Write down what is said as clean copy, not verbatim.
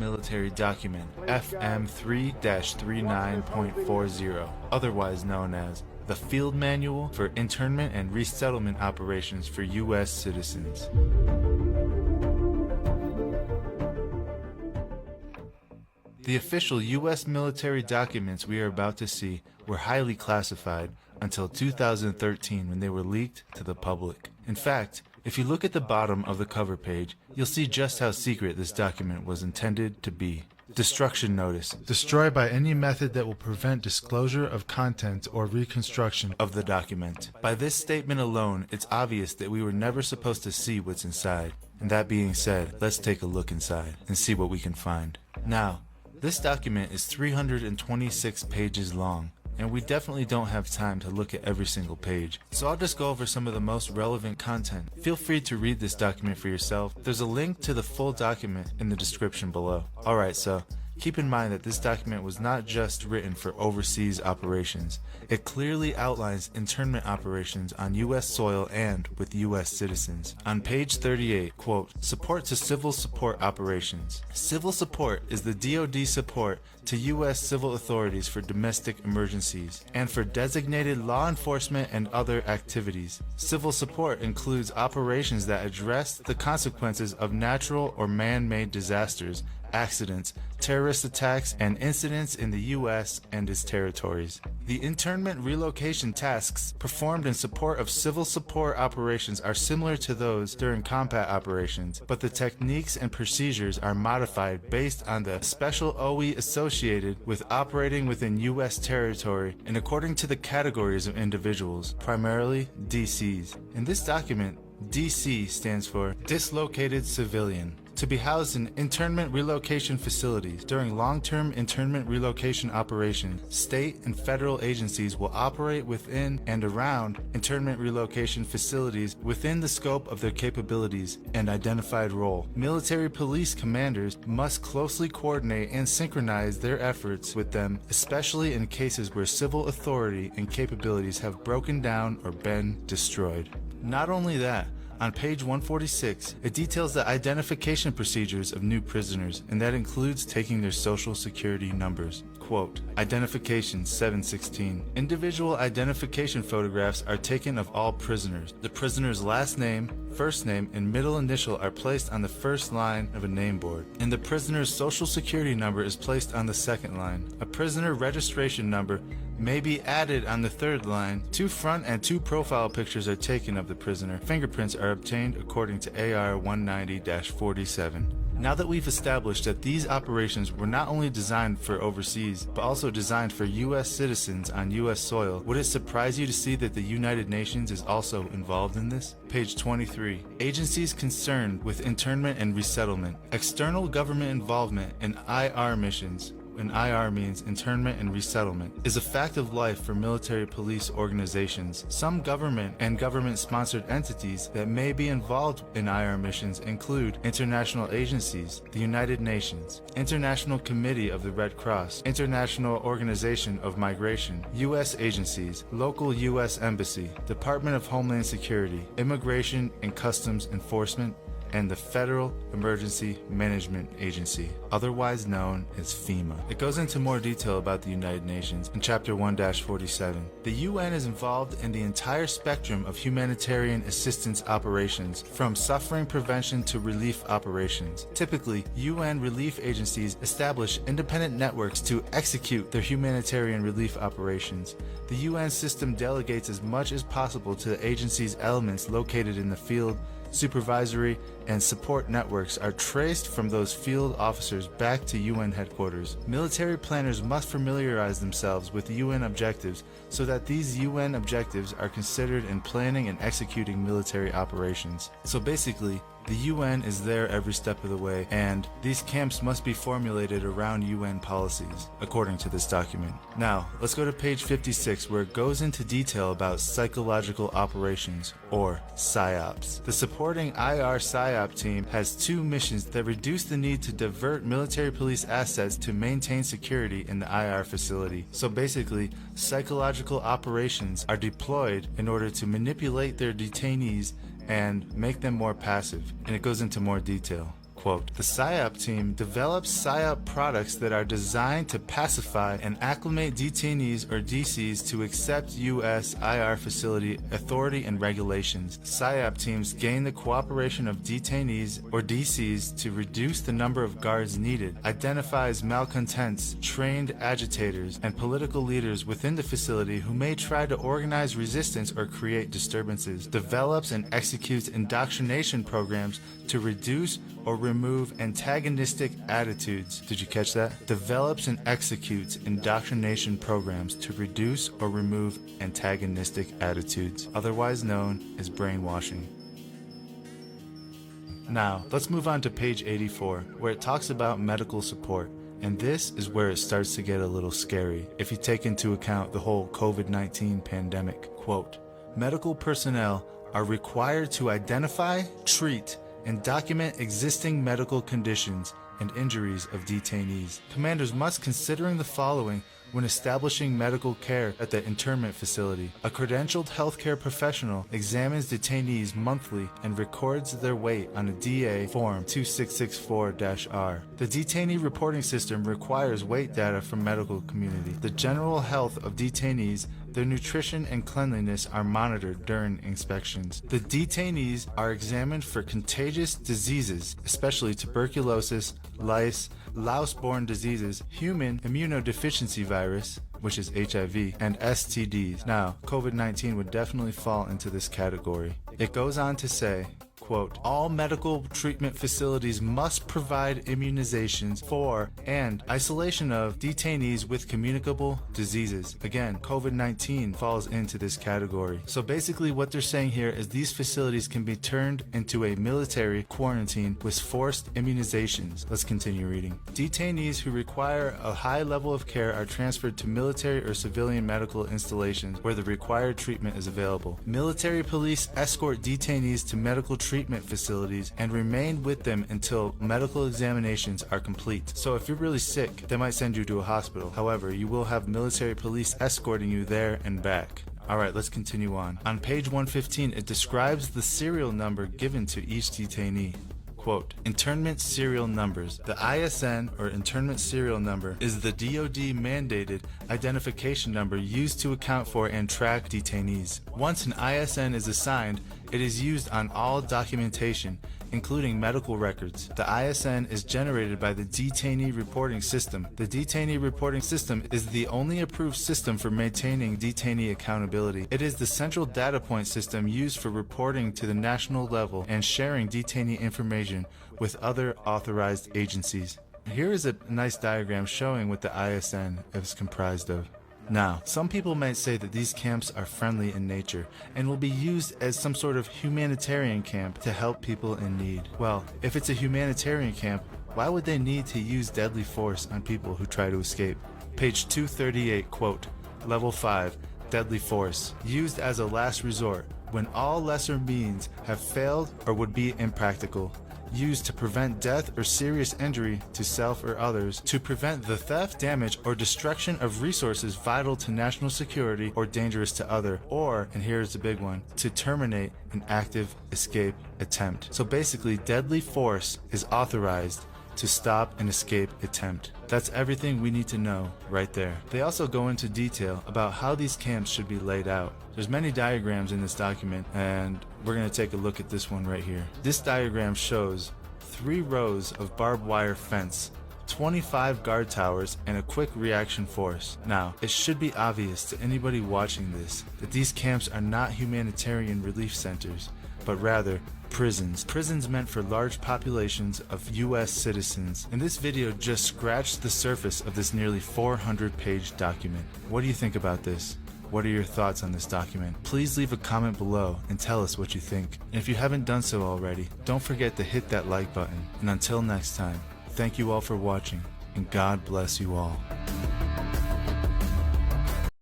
Military Document FM 3-39.40, otherwise known as the Field Manual for Internment and Resettlement Operations for U.S. Citizens. The official U.S. military documents we are about to see were highly classified until 2013 when they were leaked to the public. In fact, if you look at the bottom of the cover page, you'll see just how secret this document was intended to be. Destruction notice. Destroy by any method that will prevent disclosure of content or reconstruction of the document. By this statement alone, it's obvious that we were never supposed to see what's inside. And that being said, let's take a look inside and see what we can find. Now, this document is 326 pages long, and we definitely don't have time to look at every single page. So I'll just go over some of the most relevant content. Feel free to read this document for yourself. There's a link to the full document in the description below. Alright, so keep in mind that this document was not just written for overseas operations. It clearly outlines internment operations on U.S. soil and with U.S. citizens. On page 38, quote, support to civil support operations. Civil support is the DoD support to U.S. civil authorities for domestic emergencies and for designated law enforcement and other activities. Civil support includes operations that address the consequences of natural or man-made disasters, accidents, terrorist attacks, and incidents in the U.S. and its territories. The internment relocation tasks performed in support of civil support operations are similar to those during combat operations, but the techniques and procedures are modified based on the special OE associated with operating within U.S. territory and according to the categories of individuals, primarily DCs. In this document, DC stands for Dislocated Civilian. To be housed in internment relocation facilities. During long-term internment relocation operations, state and federal agencies will operate within and around internment relocation facilities within the scope of their capabilities and identified role. Military police commanders must closely coordinate and synchronize their efforts with them, especially in cases where civil authority and capabilities have broken down or been destroyed. Not only that, on page 146, it details the identification procedures of new prisoners, and that includes taking their social security numbers. Quote, Identification 716. Individual identification photographs are taken of all prisoners. The prisoner's last name, first name, and middle initial are placed on the first line of a name board, and the prisoner's social security number is placed on the second line. A prisoner registration number may be added on the third line. 2 front and 2 profile pictures are taken of the prisoner. Fingerprints are obtained according to AR 190-47. Now that we've established that these operations were not only designed for overseas, but also designed for U.S. citizens on U.S. soil, would it surprise you to see that the United Nations is also involved in this? Page 23. Agencies concerned with internment and resettlement. External government involvement in IR missions, and IR means internment and resettlement, is a fact of life for military police organizations. Some government and government-sponsored entities that may be involved in IR missions include international agencies, the United Nations, International Committee of the Red Cross, International Organization of Migration, U.S. agencies, local U.S. Embassy, Department of Homeland Security, Immigration and Customs Enforcement, and the Federal Emergency Management Agency, otherwise known as FEMA. It goes into more detail about the United Nations in Chapter 1-47. The UN is involved in the entire spectrum of humanitarian assistance operations, from suffering prevention to relief operations. Typically, UN relief agencies establish independent networks to execute their humanitarian relief operations. The UN system delegates as much as possible to the agency's elements located in the field. Supervisory and support networks are traced from those field officers back to UN headquarters. Military planners must familiarize themselves with UN objectives so that these UN objectives are considered in planning and executing military operations. So basically, the UN is there every step of the way, and these camps must be formulated around UN policies, according to this document. Now, let's go to page 56, where it goes into detail about psychological operations, or PSYOPs. The supporting IR PSYOP team has 2 missions that reduce the need to divert military police assets to maintain security in the IR facility. So basically, psychological operations are deployed in order to manipulate their detainees and make them more passive, and it goes into more detail. Quote, the PSYOP team develops PSYOP products that are designed to pacify and acclimate detainees or DCs to accept U.S. IR facility authority and regulations. PSYOP teams gain the cooperation of detainees or DCs to reduce the number of guards needed, identifies malcontents, trained agitators, and political leaders within the facility who may try to organize resistance or create disturbances, develops and executes indoctrination programs to reduce or remove antagonistic attitudes. Did you catch that? Develops and executes indoctrination programs to reduce or remove antagonistic attitudes, otherwise known as brainwashing. Now, let's move on to page 84, where it talks about medical support. And this is where it starts to get a little scary if you take into account the whole COVID-19 pandemic. Quote, medical personnel are required to identify, treat, and document existing medical conditions and injuries of detainees. Commanders must considering the following when establishing medical care at the internment facility. A credentialed healthcare professional examines detainees monthly and records their weight on a DA Form 2664-R. The detainee reporting system requires weight data from medical community. The general health of detainees, their nutrition and cleanliness are monitored during inspections. The detainees are examined for contagious diseases, especially tuberculosis, lice, louse-borne diseases, human immunodeficiency virus, which is HIV, and STDs. Now, COVID-19 would definitely fall into this category. It goes on to say, quote, all medical treatment facilities must provide immunizations for and isolation of detainees with communicable diseases. Again, COVID-19 falls into this category. So basically what they're saying here is these facilities can be turned into a military quarantine with forced immunizations. Let's continue reading. Detainees who require a high level of care are transferred to military or civilian medical installations where the required treatment is available. Military police escort detainees to medical treatment facilities and remain with them until medical examinations are complete. So if you're really sick, they might send you to a hospital. However, you will have military police escorting you there and back. Alright, let's continue on. On page 115, it describes the serial number given to each detainee. Quote, internment serial numbers. The ISN, or internment serial number, is the DoD mandated identification number used to account for and track detainees. Once an ISN is assigned, it is used on all documentation, including medical records. The ISN is generated by the Detainee Reporting System. The Detainee Reporting System is the only approved system for maintaining detainee accountability. It is the central data point system used for reporting to the national level and sharing detainee information with other authorized agencies. Here is a nice diagram showing what the ISN is comprised of. Now, some people might say that these camps are friendly in nature and will be used as some sort of humanitarian camp to help people in need. Well, if it's a humanitarian camp, why would they need to use deadly force on people who try to escape? Page 238, quote, Level 5, deadly force, used as a last resort, when all lesser means have failed or would be impractical. Used to prevent death or serious injury to self or others, to prevent the theft, damage, or destruction of resources vital to national security or dangerous to other, or, and here's the big one, to terminate an active escape attempt. So basically, deadly force is authorized to stop an escape attempt. That's everything we need to know right there. They also go into detail about how these camps should be laid out. There's many diagrams in this document, and we're going to take a look at this one right here. This diagram shows 3 rows of barbed wire fence, 25 guard towers, and a quick reaction force. Now, it should be obvious to anybody watching this that these camps are not humanitarian relief centers, but rather prisons. Prisons meant for large populations of U.S. citizens. And this video just scratched the surface of this nearly 400-page document. What do you think about this? What are your thoughts on this document? Please leave a comment below and tell us what you think. And if you haven't done so already, don't forget to hit that like button. And until next time, thank you all for watching, and God bless you all.